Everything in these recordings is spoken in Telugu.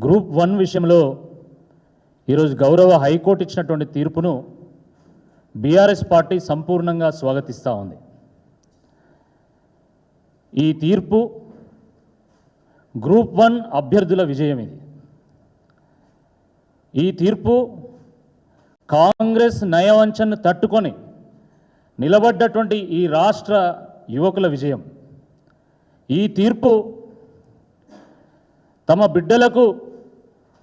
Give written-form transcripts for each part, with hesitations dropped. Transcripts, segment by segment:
గ్రూప్ 1 విషయంలో ఈరోజు గౌరవ హైకోర్టు ఇచ్చినటువంటి తీర్పును బీఆర్ఎస్ పార్టీ సంపూర్ణంగా స్వాగతిస్తూ ఉంది. ఈ తీర్పు గ్రూప్ 1 అభ్యర్థుల విజయం. ఈ తీర్పు కాంగ్రెస్ నయవంచనను తట్టుకొని నిలబడ్డటువంటి ఈ రాష్ట్ర యువకుల విజయం. ఈ తీర్పు తమ బిడ్డలకు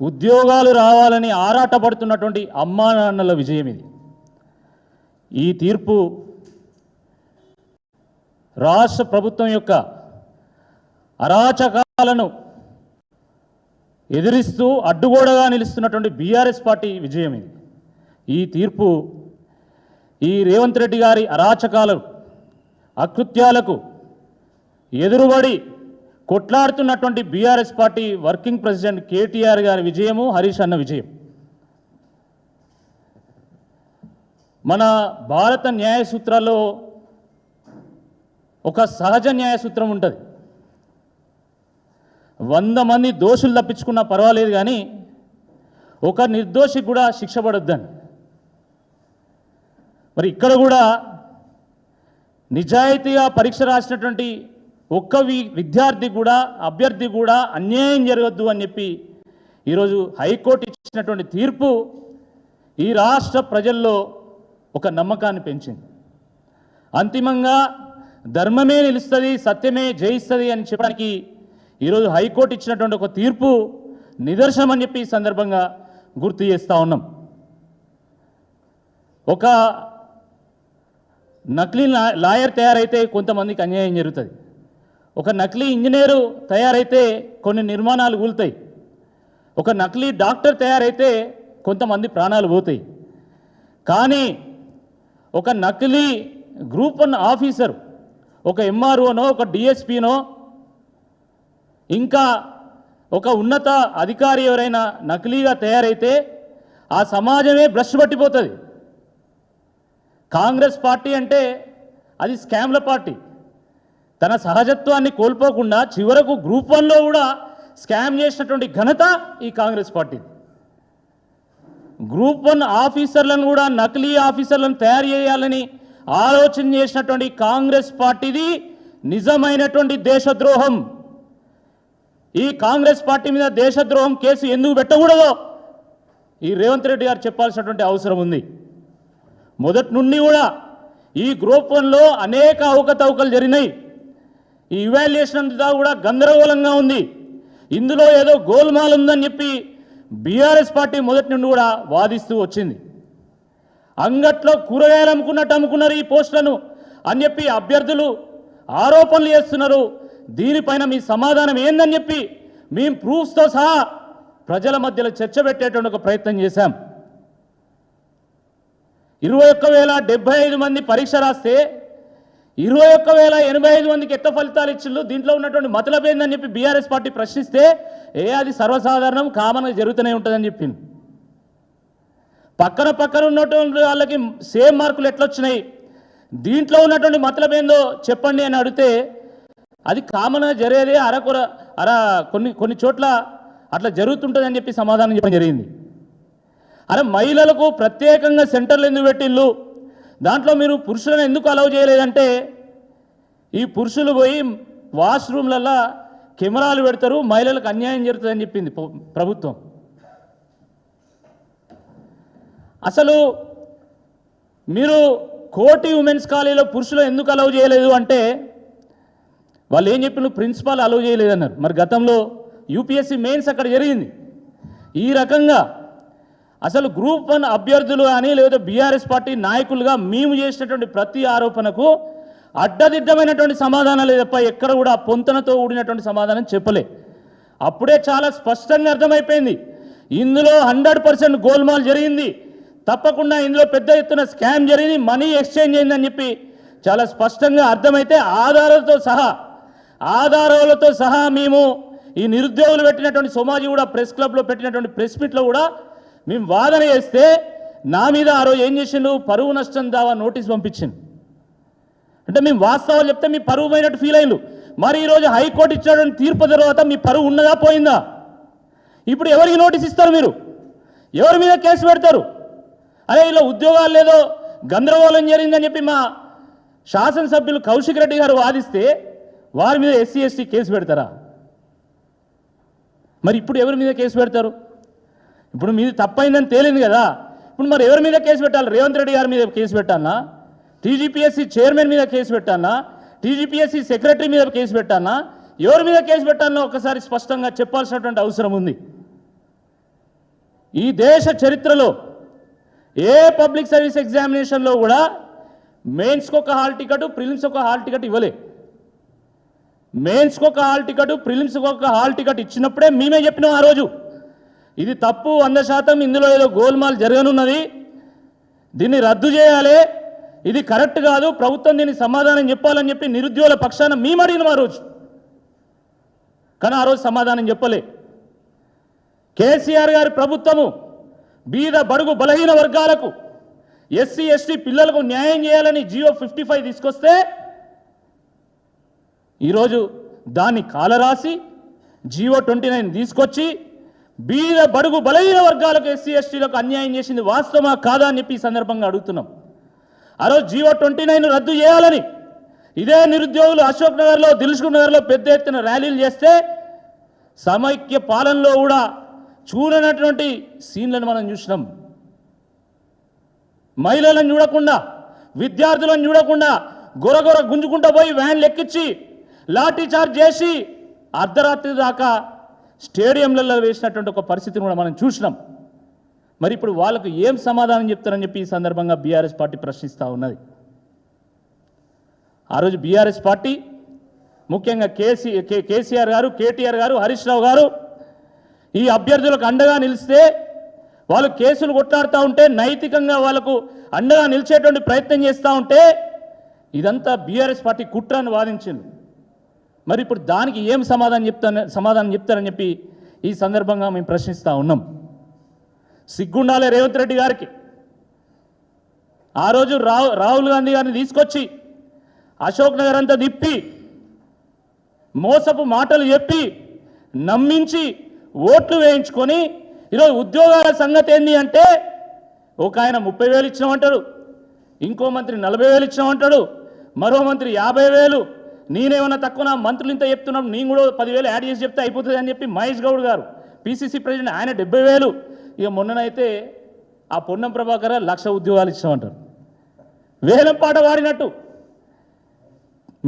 ఉద్యోగాలు రావాలని ఆరాటపడుతున్నటువంటి అమ్మా నాన్నల విజయం. ఈ తీర్పు రాష్ట్ర ప్రభుత్వం యొక్క అరాచకాలను ఎదిరిస్తూ అడ్డుగోడగా నిలుస్తున్నటువంటి బీఆర్ఎస్ పార్టీ విజయం. ఈ తీర్పు ఈ రేవంత్ రెడ్డి గారి అరాచకాలు అకృత్యాలకు ఎదురుబడి కొట్లాడుతున్నటువంటి BRS party working president KTR గారి విజయము, హరీష్ అన్న విజయం. మన భారత న్యాయ సూత్రాల్లో ఒక సహజ న్యాయ సూత్రం ఉంటుంది. 100 మంది దోషులు తప్పించుకున్నా పర్వాలేదు, కానీ ఒక నిర్దోషికి కూడా శిక్ష పడొద్దని. మరి ఇక్కడ కూడా నిజాయితీగా పరీక్ష రాసినటువంటి ఒక్క విద్యార్థి కూడా అభ్యర్థి కూడా అన్యాయం జరగద్దు అని చెప్పి ఈరోజు హైకోర్టు ఇచ్చినటువంటి తీర్పు ఈ రాష్ట్ర ప్రజల్లో ఒక నమ్మకాన్ని పెంచింది. అంతిమంగా ధర్మమే నిలుస్తుంది, సత్యమే జయిస్తుంది అని చెప్పడానికి ఈరోజు హైకోర్టు ఇచ్చినటువంటి ఒక తీర్పు నిదర్శనం అని చెప్పి ఈ సందర్భంగా గుర్తు చేస్తూ ఉన్నాం. ఒక నకిలీ లాయర్ తయారైతే కొంతమందికి అన్యాయం జరుగుతుంది. ఒక నకిలీ ఇంజనీరు తయారైతే కొన్ని నిర్మాణాలు కూలుతాయి. ఒక నకిలీ డాక్టర్ తయారైతే కొంతమంది ప్రాణాలు పోతాయి. కానీ ఒక నకిలీ గ్రూప్ 1 ఆఫీసర్, ఒక ఎంఆర్ఓనో, ఒక డిఎస్పీనో, ఇంకా ఒక ఉన్నత అధికారి ఎవరైనా నకిలీగా తయారైతే ఆ సమాజమే భ్రష్టు పట్టిపోతుంది. కాంగ్రెస్ పార్టీ అంటే అది స్కామ్ల పార్టీ. తన సహజత్వాన్ని కోల్పోకుండా చివరకు గ్రూప్ 1లో కూడా స్కామ్ చేసినటువంటి ఘనత ఈ కాంగ్రెస్ పార్టీ. గ్రూప్ 1 ఆఫీసర్లను కూడా నకిలీ ఆఫీసర్లను తయారు చేయాలని ఆలోచన చేసినటువంటి కాంగ్రెస్ పార్టీది నిజమైనటువంటి దేశద్రోహం. ఈ కాంగ్రెస్ పార్టీ మీద దేశద్రోహం కేసు ఎందుకు పెట్టకూడదో ఈ రేవంత్ రెడ్డి గారు చెప్పాల్సినటువంటి అవసరం ఉంది. మొదటి నుండి కూడా ఈ గ్రూప్ 1లో అనేక అవకతవకలు జరిగినాయి. ఈ ఇవాల్యుయేషన్ అంతా కూడా గందరగోళంగా ఉంది. ఇందులో ఏదో గోల్మాల్ ఉందని చెప్పి బీఆర్ఎస్ పార్టీ మొదటి నుండి కూడా వాదిస్తూ వచ్చింది. అంగట్లో కూరగాయలు అమ్ముకున్నట్టు అమ్ముకున్నారు ఈ పోస్టులను అని చెప్పి అభ్యర్థులు ఆరోపణలు చేస్తున్నారు. దీనిపైన మీ సమాధానం ఏందని చెప్పి మేము ప్రూఫ్స్తో సహా ప్రజల మధ్యలో చర్చ పెట్టేటువంటి ఒక ప్రయత్నం చేశాం. 21,075 మంది పరీక్ష రాస్తే 21,085 మందికి ఎట్ట ఫలితాలు ఇచ్చిళ్ళు, దీంట్లో ఉన్నటువంటి మతలబ్ ఏందని చెప్పి బీఆర్ఎస్ పార్టీ ప్రశ్నిస్తే అది సర్వసాధారణం, కామన్గా జరుగుతూనే ఉంటుందని చెప్పింది. పక్కన ఉన్నటువంటి వాళ్ళకి సేమ్ మార్కులు ఎట్లొచ్చినాయి, దీంట్లో ఉన్నటువంటి మతలబ్ ఏందో చెప్పండి అని అడిగితే అది కామన్గా జరిగేదే, కొన్ని చోట్ల అట్లా జరుగుతుంటుందని చెప్పి సమాధానం చెప్పడం జరిగింది. మహిళలకు ప్రత్యేకంగా సెంటర్లు ఎందుకు పెట్టిళ్ళు, దాంట్లో మీరు పురుషులను ఎందుకు అలౌ చేయలేదంటే ఈ పురుషులు పోయి వాష్రూమ్లలో కెమెరాలు పెడతారు, మహిళలకు అన్యాయం జరుగుతుందని చెప్పింది ప్రభుత్వం. అసలు మీరు కోటి ఉమెన్స్ కాలేజీలో పురుషులు ఎందుకు అలౌ చేయలేదు అంటే వాళ్ళు ఏం చెప్పిన ప్రిన్సిపాల్ అలౌ చేయలేదన్నారు. మరి గతంలో యూపీఎస్సీ మెయిన్స్ అక్కడ జరిగింది. ఈ రకంగా అసలు గ్రూప్ 1 అభ్యర్థులు కానీ లేదా బీఆర్ఎస్ పార్టీ నాయకులుగా మేము చేసినటువంటి ప్రతి ఆరోపణకు అడ్డదిడ్డమైనటువంటి సమాధానాలు తప్ప ఎక్కడ కూడా పొంతనతో కూడినటువంటి సమాధానం చెప్పలే. అప్పుడే చాలా స్పష్టంగా అర్థమైపోయింది ఇందులో 100% గోల్మాల్ జరిగింది, తప్పకుండా ఇందులో పెద్ద ఎత్తున స్కామ్ జరిగింది, మనీ ఎక్స్చేంజ్ అయిందని చెప్పి చాలా స్పష్టంగా అర్థమైతే ఆధారాలతో సహా మేము ఈ నిరుద్యోగులు పెట్టినటువంటి సోమాజీ కూడా ప్రెస్ క్లబ్లో పెట్టినటువంటి ప్రెస్ మీట్లో కూడా మేము వాదన చేస్తే నా మీద ఆ రోజు ఏం చేసిండు, పరువు నష్టం దావా నోటీస్ పంపించింది. అంటే మేము వాస్తవాలు చెప్తే మీ పరువు పోయినట్టు ఫీల్ అయ్యిండు. మరి ఈరోజు హైకోర్టు ఇచ్చినటువంటి తీర్పు తర్వాత మీ పరువు ఉన్నదా పోయిందా? ఇప్పుడు ఎవరికి నోటీస్ ఇస్తారు? మీరు ఎవరి మీద కేసు పెడతారు? అరే ఇలా ఉద్యోగాలు లేదో గందరగోళం జరిగిందని చెప్పి మా శాసనసభ్యులు కౌశిక్ రెడ్డి గారు వాదిస్తే వారి మీద ఎస్సీ ఎస్టీ కేసు పెడతారా? మరి ఇప్పుడు ఎవరి మీద కేసు పెడతారు? ఇప్పుడు మీది తప్పైందని తేలింది కదా, ఇప్పుడు మరి ఎవరి మీద కేసు పెట్టాలి? రేవంత్ రెడ్డి గారి మీద కేసు పెట్టాలనా? టీజీపీఎస్సీ చైర్మన్ మీద కేసు పెట్టాలనా? టీజీపీఎస్సీ సెక్రటరీ మీద కేసు పెట్టాలనా? ఎవరి మీద కేసు పెట్టాలనో ఒకసారి స్పష్టంగా చెప్పాల్సినటువంటి అవసరం ఉంది. ఈ దేశ చరిత్రలో ఏ పబ్లిక్ సర్వీస్ ఎగ్జామినేషన్లో కూడా మెయిన్స్కి ఒక హాల్ టికెట్, ప్రిలిమ్స్కి ఒక హాల్ టికెట్ ఇవ్వలే. మెయిన్స్కి ఒక హాల్ టికెట్, ప్రిలిమ్స్కి ఒక హాల్ టికెట్ ఇచ్చినప్పుడే మేమే చెప్పినాం ఆ రోజు, ఇది తప్పు 100%, ఇందులో ఏదో గోల్మాల్ జరగనున్నది, దీన్ని రద్దు చేయాలి, ఇది కరెక్ట్ కాదు, ప్రభుత్వం దీనికి సమాధానం చెప్పాలని చెప్పి నిరుద్యోగుల పక్షాన మేము అడిగినాం ఆ రోజు. కానీ ఆ రోజు సమాధానం చెప్పలే. కేసీఆర్ గారి ప్రభుత్వము బీద బడుగు బలహీన వర్గాలకు, ఎస్సీ ఎస్టీ పిల్లలకు న్యాయం చేయాలని జియో 55 తీసుకొస్తే ఈరోజు దాన్ని కాలరాసి జియో 29 తీసుకొచ్చి బీద బడుగు బలహీన వర్గాలకు, ఎస్సీ ఎస్టీలకు అన్యాయం చేసింది వాస్తవమా కాదా అని చెప్పి ఈ సందర్భంగా అడుగుతున్నాం. ఆ రోజు జియో 29 రద్దు చేయాలని ఇదే నిరుద్యోగులు అశోక్ నగర్లో, దిల్సుఖ్ నగర్లో పెద్ద ఎత్తున ర్యాలీలు చేస్తే సమైక్య పాలనలో కూడా చూడనటువంటి సీన్లను మనం చూసినాం. మహిళలను చూడకుండా, విద్యార్థులను చూడకుండా గొరగొర గుంజుకుంటూ పోయి వ్యాన్లు ఎక్కించి లాఠీ చార్జ్ చేసి అర్ధరాత్రి దాకా స్టేడియంలలో వేసినటువంటి ఒక పరిస్థితిని కూడా మనం చూసినాం. మరి ఇప్పుడు వాళ్ళకు ఏం సమాధానం చెప్తారని చెప్పి ఈ సందర్భంగా బీఆర్ఎస్ పార్టీ ప్రశ్నిస్తూ ఉన్నది. ఆ రోజు బీఆర్ఎస్ పార్టీ ముఖ్యంగా కేసీఆర్ గారు, కేటీఆర్ గారు, హరీష్ రావు గారు ఈ అభ్యర్థులకు అండగా నిలిస్తే, వాళ్ళు కేసులు కొట్లాడుతూ ఉంటే, నైతికంగా వాళ్ళకు అండగా నిలిచేటువంటి ప్రయత్నం చేస్తూ ఉంటే ఇదంతా బీఆర్ఎస్ పార్టీ కుట్రని వాదించింది. మరి ఇప్పుడు దానికి ఏం సమాధానం చెప్తారని చెప్పి ఈ సందర్భంగా మేము ప్రశ్నిస్తూ ఉన్నాం. సిగ్గుండాలే రేవంత్ రెడ్డి గారికి. ఆ రోజు రాహుల్ గాంధీ గారిని తీసుకొచ్చి అశోక్ నగర్ అంతా తిప్పి మోసపు మాటలు చెప్పి నమ్మించి ఓట్లు వేయించుకొని ఈరోజు ఉద్యోగాల సంగతి ఏంది అంటే, ఒక ఆయన 30,000 ఇచ్చినామంటాడు, ఇంకో మంత్రి 40,000 ఇచ్చినామంటాడు, మరో మంత్రి 50,000, నేనేమన్నా తక్కువ, నా మంత్రులు ఇంత చెప్తున్నాం, నేను కూడా 10,000 యాడ్ చేసి చెప్తే అయిపోతుంది అని చెప్పి మహేష్ గౌడ్ గారు పిసిసి ప్రెసిడెంట్, ఆయన 70,000. ఇక మొన్ననైతే ఆ పొన్నం ప్రభాకర్ 1,00,000 ఉద్యోగాలు ఇచ్చామంటారు. వేలం పాట వాడినట్టు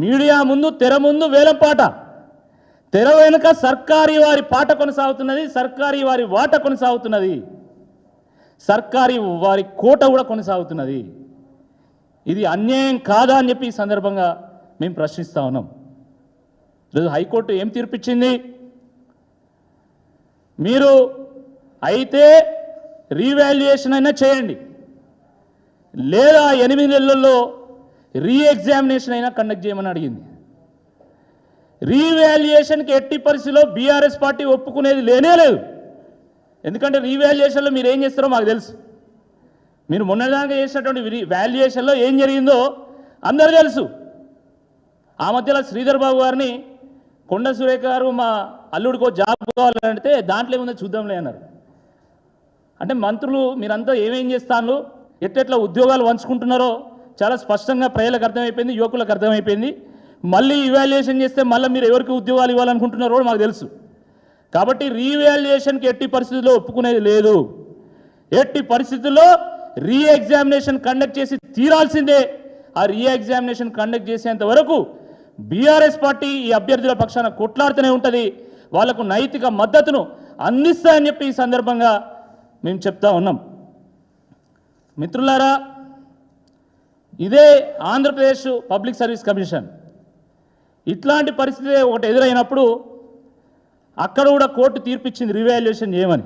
మీడియా ముందు, తెర ముందు వేలం పాట, తెర వెనుక సర్కారీ వారి పాట కొనసాగుతున్నది, సర్కారీ వారి వాట కొనసాగుతున్నది, సర్కారీ వారి కోట కూడా కొనసాగుతున్నది. ఇది అన్యాయం కాదా అని చెప్పి ఈ సందర్భంగా మేము ప్రశ్నిస్తూ ఉన్నాం. ఈరోజు హైకోర్టు ఏం తీర్పిచ్చింది? మీరు అయితే రీవాల్యుయేషన్ అయినా చేయండి, లేదా 8 నెలల్లో రీఎగ్జామినేషన్ అయినా కండక్ట్ చేయమని అడిగింది. రీవాల్యుయేషన్కి ఎట్టి పరిస్థితిలో బీఆర్ఎస్ పార్టీ ఒప్పుకునేది లేనే లేదు. ఎందుకంటే రీవాల్యుయేషన్లో మీరు ఏం చేస్తారో మాకు తెలుసు. మీరు మొన్నదాకా చేసినటువంటి వాల్యుయేషన్లో ఏం జరిగిందో అందరూ తెలుసు. ఆ మధ్యలో శ్రీధర్ బాబు గారిని కొండ సురేఖ గారు మా అల్లుడికో జాబ్ కావాలంటే దాంట్లో ఏముందో చూద్దాంలే అన్నారు. అంటే మంత్రులు మీరంతా ఏమేం చేస్తాను, ఎట్లా ఉద్యోగాలు పంచుకుంటున్నారో చాలా స్పష్టంగా ప్రజలకు అర్థమైపోయింది, యువకులకు అర్థమైపోయింది. మళ్ళీ ఇవాల్యుయేషన్ చేస్తే మళ్ళీ మీరు ఎవరికి ఉద్యోగాలు ఇవ్వాలనుకుంటున్నారో మాకు తెలుసు. కాబట్టి రీవాల్యుయేషన్కి ఎట్టి పరిస్థితుల్లో ఒప్పుకునేది లేదు. ఎట్టి పరిస్థితుల్లో రీఎగ్జామినేషన్ కండక్ట్ చేసి తీరాల్సిందే. ఆ రీఎగ్జామినేషన్ కండక్ట్ చేసేంత వరకు బీఆర్ఎస్ పార్టీ ఈ అభ్యర్థుల పక్షాన కొట్లాడుతూనే ఉంటుంది, వాళ్లకు నైతిక మద్దతును అందిస్తాయని చెప్పి ఈ సందర్భంగా మేము చెప్తా ఉన్నాం. మిత్రులారా, ఇదే ఆంధ్రప్రదేశ్ పబ్లిక్ సర్వీస్ కమిషన్ ఇట్లాంటి పరిస్థితి ఒకటి ఎదురైనప్పుడు అక్కడ కూడా కోర్టు తీర్పిచ్చింది రీవాల్యుయేషన్ చేయమని.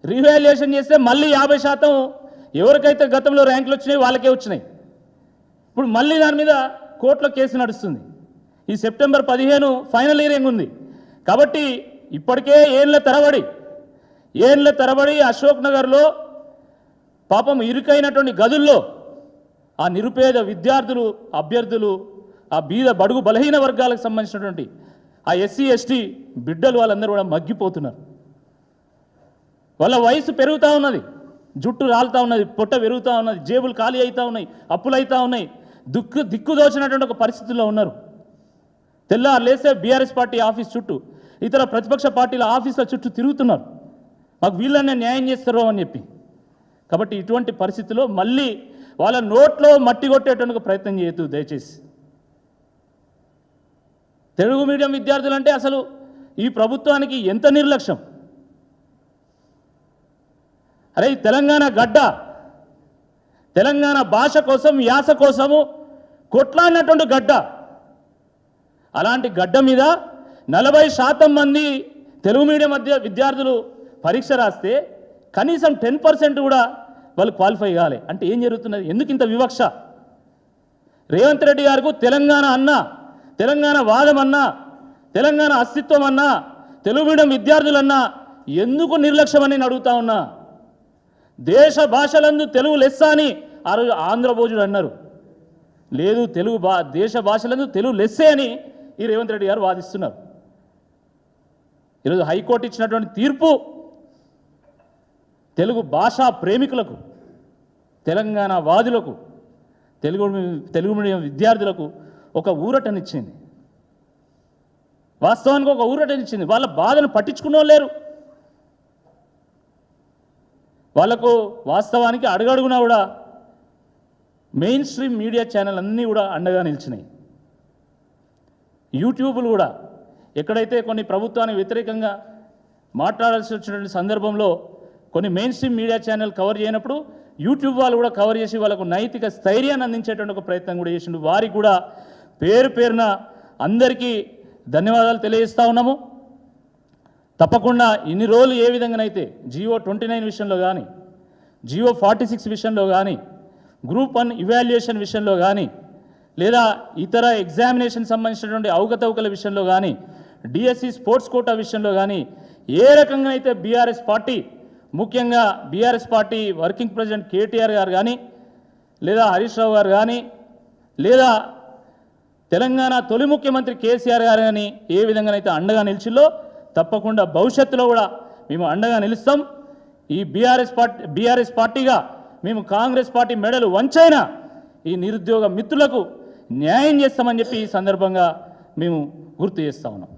రీవాల్యుయేషన్ చేస్తే మళ్ళీ 50% ఎవరికైతే గతంలో ర్యాంకులు వచ్చినాయి వాళ్ళకే వచ్చినాయి. ఇప్పుడు మళ్ళీ దాని మీద కోర్టులో కేసు నడుస్తుంది. ఈ సెప్టెంబర్ 15 ఫైనల్ హియరింగ్ ఉంది. కాబట్టి ఇప్పటికే ఏళ్ళ తరబడి అశోక్ నగర్లో పాపం ఇరుకైనటువంటి గదుల్లో ఆ నిరుపేద విద్యార్థులు, అభ్యర్థులు, ఆ బీద బడుగు బలహీన వర్గాలకు సంబంధించినటువంటి ఆ ఎస్సీ ఎస్టీ బిడ్డలు వాళ్ళందరూ కూడా మగ్గిపోతున్నారు. వాళ్ళ వయసు పెరుగుతూ ఉన్నది, జుట్టు రాలుతూ ఉన్నది, పొట్ట పెరుగుతూ ఉన్నది, జేబులు ఖాళీ అవుతూ ఉన్నాయి, అప్పులు అవుతూ ఉన్నాయి, దిక్కుదోచినటువంటి ఒక పరిస్థితుల్లో ఉన్నారు. తెల్లారు లేస్తే బీఆర్ఎస్ పార్టీ ఆఫీస్ చుట్టూ, ఇతర ప్రతిపక్ష పార్టీల ఆఫీసుల చుట్టూ తిరుగుతున్నారు, మాకు వీళ్ళనే న్యాయం చేస్తారు అని చెప్పి. కాబట్టి ఇటువంటి పరిస్థితుల్లో మళ్ళీ వాళ్ళ నోట్లో మట్టి కొట్టేటువంటి ప్రయత్నం చేయొద్దు దయచేసి. తెలుగు మీడియం విద్యార్థులంటే అసలు ఈ ప్రభుత్వానికి ఎంత నిర్లక్ష్యం. అరే తెలంగాణ గడ్డ, తెలంగాణ భాష కోసం యాస కోసము కొట్లాడినటువంటి గడ్డ, అలాంటి గడ్డ మీద 40% మంది తెలుగు మీడియం విద్యార్థులు పరీక్ష రాస్తే కనీసం 10% కూడా వాళ్ళు క్వాలిఫై కాలే అంటే ఏం జరుగుతున్నది? ఎందుకు ఇంత వివక్ష? రేవంత్ రెడ్డి గారికి తెలంగాణ అన్నా, తెలంగాణ వాదం అన్నా, తెలంగాణ అస్తిత్వం అన్నా, తెలుగు మీడియం విద్యార్థులన్నా ఎందుకు నిర్లక్ష్యం అని అడుగుతా ఉన్నా. దేశ భాషలందు తెలుగు లెస్స అని ఆ రోజు ఆంధ్రభోజుడు అన్నారు. లేదు, దేశ భాషలందు తెలుగు లెస్సే అని ఈ రేవంత్ రెడ్డి గారు వాదిస్తున్నారు. ఈరోజు హైకోర్టు ఇచ్చినటువంటి తీర్పు తెలుగు భాషా ప్రేమికులకు, తెలంగాణ వాదులకు, తెలుగు మీడియం విద్యార్థులకు ఒక ఊరటనిచ్చింది. వాస్తవానికి ఒక ఊరటనిచ్చింది. వాళ్ళ బాధను పట్టించుకున్నో లేరు. వాళ్లకు వాస్తవానికి అడుగడుగునా కూడా మెయిన్ స్ట్రీమ్ మీడియా ఛానల్ అన్నీ కూడా అండగా నిలిచినాయి. యూట్యూబ్లు కూడా ఎక్కడైతే కొన్ని ప్రభుత్వానికి వ్యతిరేకంగా మాట్లాడాల్సి వచ్చినటువంటి సందర్భంలో కొన్ని main stream media channel cover చేయనప్పుడు యూట్యూబ్ వాళ్ళు కూడా కవర్ చేసి వాళ్ళకు నైతిక స్థైర్యాన్ని అందించేటువంటి ఒక ప్రయత్నం కూడా చేసిండు. వారికి కూడా పేరు పేరున అందరికీ ధన్యవాదాలు తెలియజేస్తూ ఉన్నాము. తప్పకుండా ఇన్ని రోజులు ఏ విధంగానైతే GO 29 విషయంలో కానీ, GO 46 విషయంలో కానీ, గ్రూప్ 1 ఇవాల్యుయేషన్ విషయంలో కానీ, లేదా ఇతర ఎగ్జామినేషన్ సంబంధించినటువంటి అవకతవకల విషయంలో కానీ, DSC స్పోర్ట్స్ కోటా విషయంలో కానీ ఏ రకంగా అయితే బీఆర్ఎస్ పార్టీ, ముఖ్యంగా BRS party working president KTR గారు కానీ, లేదా హరీష్ రావు గారు కానీ, లేదా తెలంగాణ తొలి ముఖ్యమంత్రి KCR గారు కానీ ఏ విధంగానైతే అండగా తప్పకుండా భవిష్యత్తులో కూడా మేము అండగా నిలుస్తాం. ఈ బీఆర్ఎస్ పార్టీగా మేము కాంగ్రెస్ పార్టీ మెడలు వంచైనా ఈ నిరుద్యోగ మిత్రులకు న్యాయం చేస్తామని చెప్పి ఈ సందర్భంగా మేము గుర్తు చేస్తా ఉన్నాం.